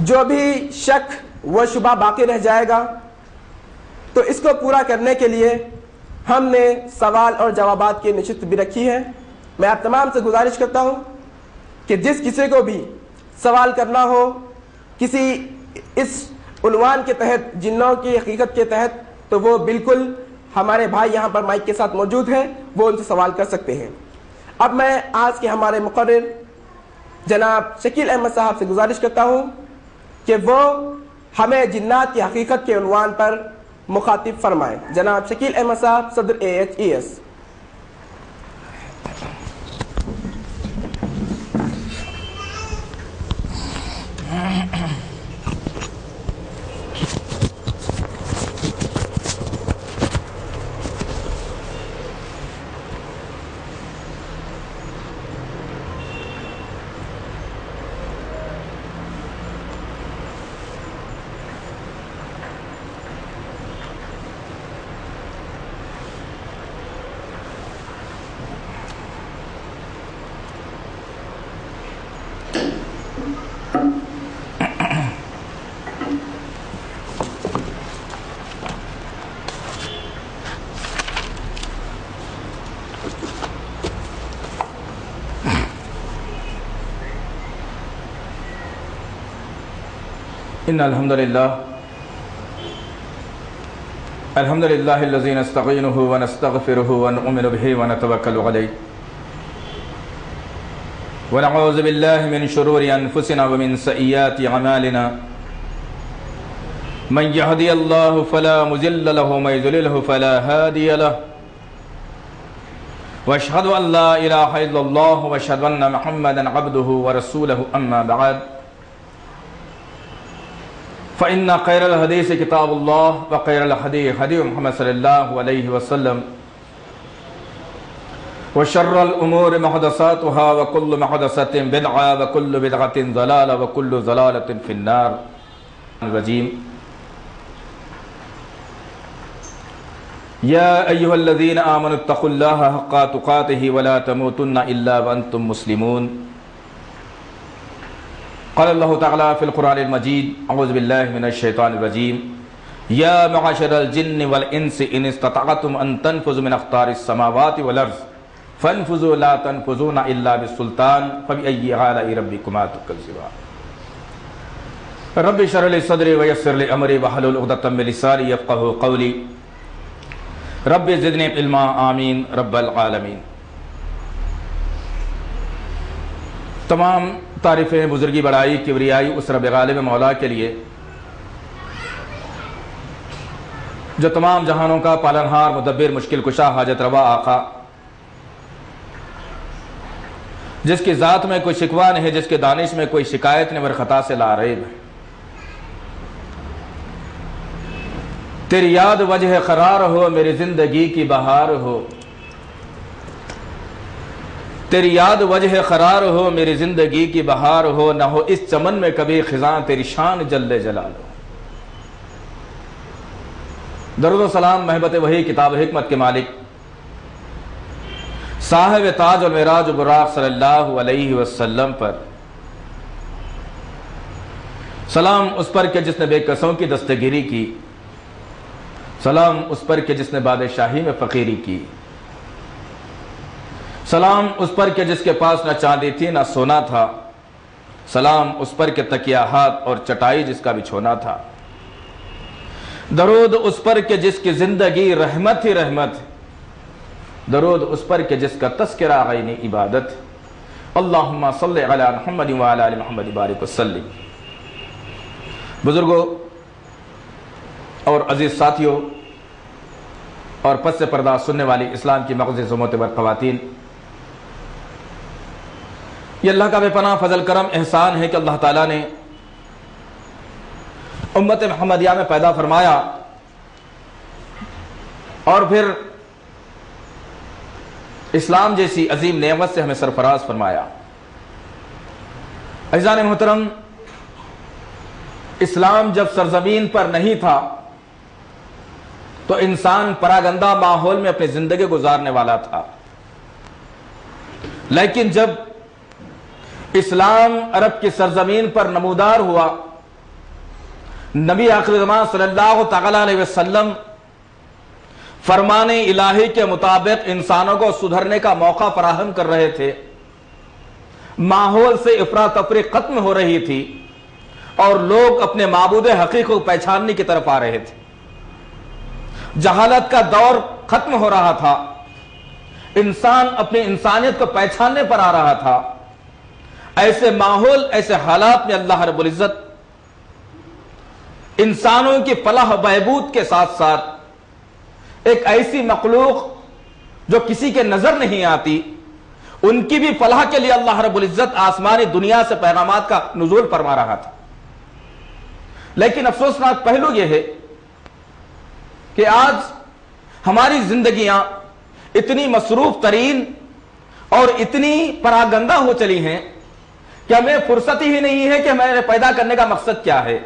جو بھی شک و شبہ باقی رہ جائے گا تو اس کو پورا کرنے کے لیے ہم نے سوال اور جوابات کی نشست بھی رکھی ہے۔ میں آپ تمام سے گزارش کرتا ہوں کہ جس کسی کو بھی سوال کرنا ہو کسی اس عنوان کے تحت، جنوں کی حقیقت کے تحت، تو وہ بالکل ہمارے بھائی یہاں پر مائک کے ساتھ موجود ہیں، وہ ان سے سوال کر سکتے ہیں۔ اب میں آج کے ہمارے مقرر جناب شکیل احمد صاحب سے گزارش کرتا ہوں کہ وہ ہمیں جنات کی حقیقت کے عنوان پر مخاطب فرمائیں۔ جناب شکیل احمد صاحب، صدر AHES۔ ان الحمد للہ الذی نستعینہ ونستغفرہ ونؤمن بہ ونتوکل علیہ ونعوذ باللہ من شرور انفسنا ومن سیئات اعمالنا من یہدی اللہ فلا مضل له ومن یضلل فلا ہادی له واشہد ان لا الہ الا اللہ واشہد ان محمدا عبدہ ورسولہ اما بعد فإن خير الحديث كتاب الله وخير الهدي هدي محمد صلى الله عليه وسلم وشر الأمور محدثاتها وكل محدثة بدعة وكل بدعة ضلالة وكل ضلالة في النار الرجيم يا أيها الذين آمنوا اتقوا الله حق تقاته ولا تموتن إلا وأنتم مسلمون قال اللہ تعالیٰ فی القرآن المجید اعوذ باللہ من الشیطان الرجیم یا معاشر الجن والانس ان استطعتم ان تنفذوا من اقطار السماوات والارض فانفذوا لا تنفذون الا بالسلطان فبأي آلاء ربكما تكذبان رب اشرح لي صدري ويسر لي امري واحلل عقدة من لساني يفقهوا قولي رب زدنی علما آمین رب العالمین۔ تمام تعریفیں بزرگی بڑائی کبریائی اس رب غالب مولا کے لیے جو تمام جہانوں کا پالنہار مدبر مشکل کشا حاجت روا آقا، جس کی ذات میں کوئی شکوہ نہیں ہے، جس کے دانش میں کوئی شکایت نہیں، ور خطا سے لا ریب ہے۔ تیری یاد وجہ قرار ہو میری زندگی کی بہار ہو، تیری یاد وجہ قرار ہو میری زندگی کی بہار ہو، نہ ہو اس چمن میں کبھی خزاں تیری شان جل جلال ہو۔ درود و سلام محبت وحی کتاب حکمت کے مالک صاحب تاج اور معراج و براق صلی اللہ علیہ وسلم پر، سلام اس پر کہ جس نے بے کسوں کی دستگیری کی، سلام اس پر کہ جس نے بادشاہی میں فقیری کی، سلام اس پر کہ جس کے پاس نہ چاندی تھی نہ سونا تھا، سلام اس پر کہ تکیہ ہاتھ اور چٹائی جس کا بچھونا تھا، درود اس پر کہ جس کی زندگی رحمت ہی رحمت، درود اس پر کہ جس کا تذکرہ عین عبادت۔ اللہم صلی علی محمد وعلی آل محمد بارک وسلم۔ بزرگوں اور عزیز ساتھیوں اور پس سے پردہ سننے والی اسلام کی مقدس و معتبر خواتین، یہ اللہ کا بے پناہ فضل کرم احسان ہے کہ اللہ تعالیٰ نے امت محمدیہ میں پیدا فرمایا اور پھر اسلام جیسی عظیم نعمت سے ہمیں سرفراز فرمایا۔ عزیزان محترم، اسلام جب سرزمین پر نہیں تھا تو انسان پراگندہ ماحول میں اپنی زندگی گزارنے والا تھا، لیکن جب اسلام عرب کی سرزمین پر نمودار ہوا नबी आखिर ज़मान सल्लल्लाहु तआला अलैहि वसल्लम फरमाने इलाही के मुताबिक इंसानों को सुधरने का मौका फराहम कर रहे थे। माहौल से अफरा तफरी खत्म हो रही थी और लोग अपने माबूद हकीक को पहचानने की तरफ आ रहे थे। जहालत का दौर खत्म हो रहा था, इंसान अपनी इंसानियत को पहचानने पर आ रहा था। ऐसे माहौल, ऐसे हालात में अल्लाह रब्बुल इज्जत इंसानों की फलाह बहबूद के साथ साथ एक ऐसी मखलूक जो किसी के नजर नहीं आती, उनकी भी फलाह के लिए अल्लाह रब्बुल इज्जत आसमानी दुनिया से पैगामात का नुज़ूल फरमा रहा था। लेकिन अफसोसनाक पहलू यह है कि आज हमारी जिंदगियां इतनी मसरूफ तरीन और इतनी परागंदा हो चली हैं कि हमें फुर्सत ही नहीं है कि हमें पैदा करने का मकसद क्या है,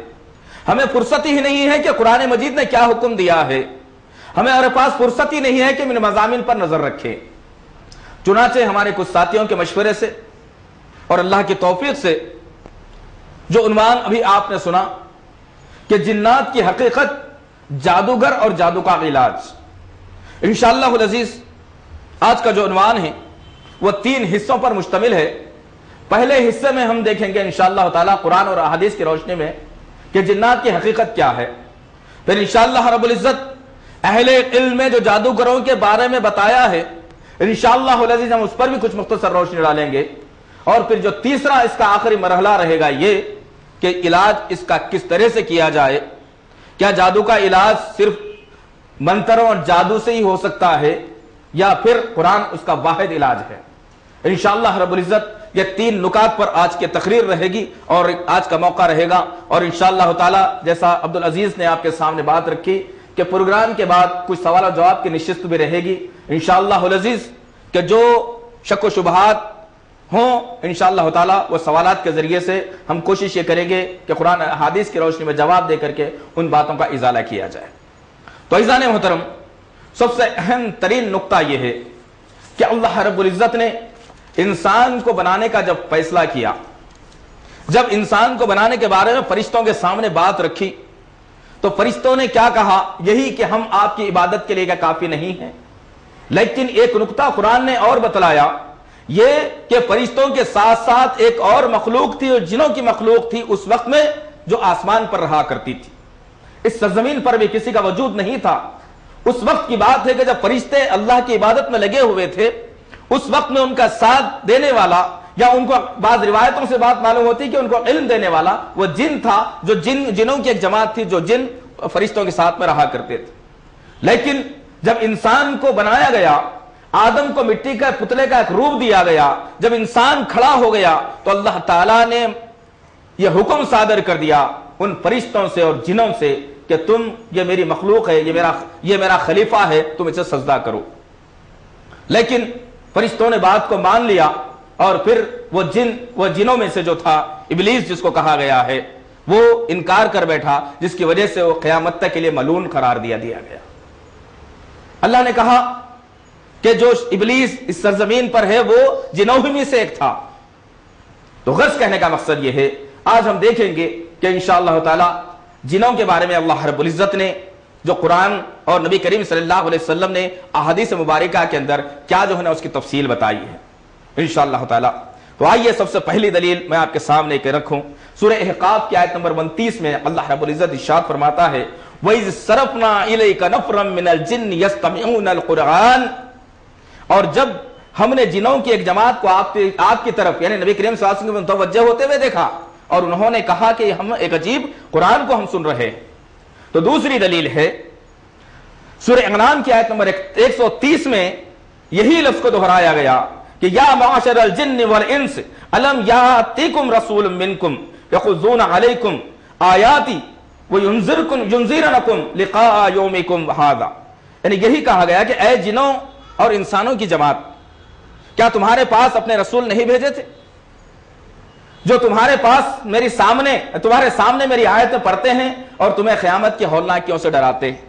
हमें फुर्सत ही नहीं है कि कुरान मजीद ने क्या हुक्म दिया है, हमारे पास फुर्सत ही नहीं है कि इन मज़ामिन पर नजर रखें। चुनाचे हमारे कुछ साथियों के मशवरे से और अल्लाह की तौफीक से जो उन्वान अभी आपने सुना कि जिन्नात की हकीकत, जादूगर और जादू का इलाज, इंशाअल्लाहुल अज़ीज़ आज का जो उन्वान है वह 3 हिस्सों पर मुश्तमिल है। पहले हिस्से में हम देखेंगे इंशाअल्लाह ताला कुरान और अहादीस की रोशनी में कि जिन्नात की हकीकत क्या है। फिर इंशाअल्लाह रब्बुल इज्जत अहले इल्म में जो जादूगरों के बारे में बताया है, इंशाअल्लाहुल अज़ीज़ हम उस पर भी कुछ मुख्तसर रोशनी डालेंगे। और फिर जो तीसरा इसका आखिरी मरहला रहेगा ये कि इलाज इसका किस तरह से किया जाए। क्या जादू का इलाज सिर्फ मंत्रों और जादू से ही हो सकता है या फिर कुरान उसका वाहिद इलाज है। इंशाअल्लाह रब्बुल इज्जत ये 3 नुकात पर आज की तकरीर रहेगी और आज का मौका रहेगा। और इंशाअल्लाह ताला जैसा अब्दुल अजीज ने आपके सामने बात रखी कि प्रोग्राम के बाद कुछ सवाल और जवाब की निश्चित भी रहेगी इंशाअल्लाहुल अज़ीज़, कि जो शक व शुबहात हों इंशाअल्लाह ताला वो सवालात के जरिए से हम कोशिश ये करेंगे कि कुरान हदीस की रोशनी में जवाब दे करके उन बातों का इजाला किया जाए। तो इज़ान मोहतरम, सबसे अहम तरीन नुक्ता यह है कि अल्लाह रब्बुल इज्जत ने इंसान को बनाने का जब फैसला किया, जब इंसान को बनाने के बारे में फरिश्तों के सामने बात रखी, तो फरिश्तों ने क्या कहा, यही कि हम आपकी इबादत के लिए क्या काफी नहीं है। लेकिन एक नुक्ता कुरान ने और बतलाया, ये कि फरिश्तों के साथ साथ एक और मखलूक थी और जिनों की मखलूक थी उस वक्त में जो आसमान पर रहा करती थी। इस सरजमीन पर भी किसी का वजूद नहीं था। उस वक्त की बात है कि जब फरिश्ते अल्लाह की इबादत में लगे हुए थे, उस वक्त में उनका साथ देने वाला या उनको बाद रिवायतों से बात मालूम होती कि उनको इल्म देने वाला वो जिन था, जो जिनों की एक जमात थी जो जिन फरिश्तों के साथ में रहा करते थे। लेकिन जब इंसान को बनाया गया, आदम को मिट्टी का पुतले का एक रूप दिया गया, जब इंसान खड़ा हो गया तो अल्लाह ताला ने यह हुक्म सादर कर दिया उन फरिश्तों से और जिनों से कि तुम, ये मेरी मखलूक है, ये मेरा खलीफा है, तुम इसे सजदा करो। लेकिन फरिश्तों ने बात को मान लिया और फिर वो जिनों में से जो था इब्लीस जिसको कहा गया है, वो इनकार कर बैठा, जिसकी वजह से वो क़यामत तक के लिए मलून करार दिया गया। अल्लाह ने कहा कि जो इब्लीस इस सरजमीन पर है वो जिनों में से एक था। तो गर्ज कहने का मकसद ये है, आज हम देखेंगे कि इंशाअल्लाह ताला जिनों के बारे में अल्लाह रब्बुल इज्जत ने जो कुरान और नबी करीम सल्लल्लाहु अलैहि वसल्लम ने अहादीस मुबारका के अंदर क्या जो है ना उसकी तफसील बताई है इंशाअल्लाह ताला। तो आइए सबसे पहली दलील मैं आपके सामने के रखूं। सूरह अहकाफ की आयत नंबर 29 में अल्लाह रब्बुल इज्जत इरशाद फरमाता है, वइज़ सरफना इलैका नफरम मिनल जिन्न यस्तमिऊनल कुरान, और जब हमने जिनों की एक जमात को आपकी तरफ यानी नबी करीम सल्लल्लाहु अलैहि वसल्लम में मुतवज्जह होते हुए देखा और उन्होंने कहा कि हम एक अजीब कुरान को हम सुन रहे हैं। तो दूसरी दलील है सूरह अनाम की आयत नंबर 130 में यही लफ्ज को दोहराया गया कि या माशरल जिन्न वल इंस अलम यातिकुम रसूलुम मिनकुम यखुज़ून अलैकुम आयाती व युनज़िरनकुम लिक़ा यौमिकुम हाज़ा। यानी यही कहा गया कि ऐ जिनों और इंसानों की जमात, क्या तुम्हारे पास अपने रसूल नहीं भेजे थे जो तुम्हारे पास तुम्हारे सामने मेरी आयतें पढ़ते हैं और तुम्हें क़यामत की हौलनाकियों से डराते हैं।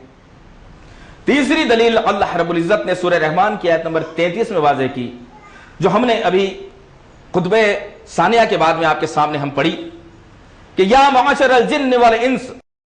तीसरी दलील अल्लाह रब्बुल इज्जत ने सूरह रहमान की आयत नंबर 33 में वाज़ेह की, जो हमने अभी खुतबे सानिया के बाद में आपके सामने हम पढ़ी कि या माशरल जिन्न वल इंस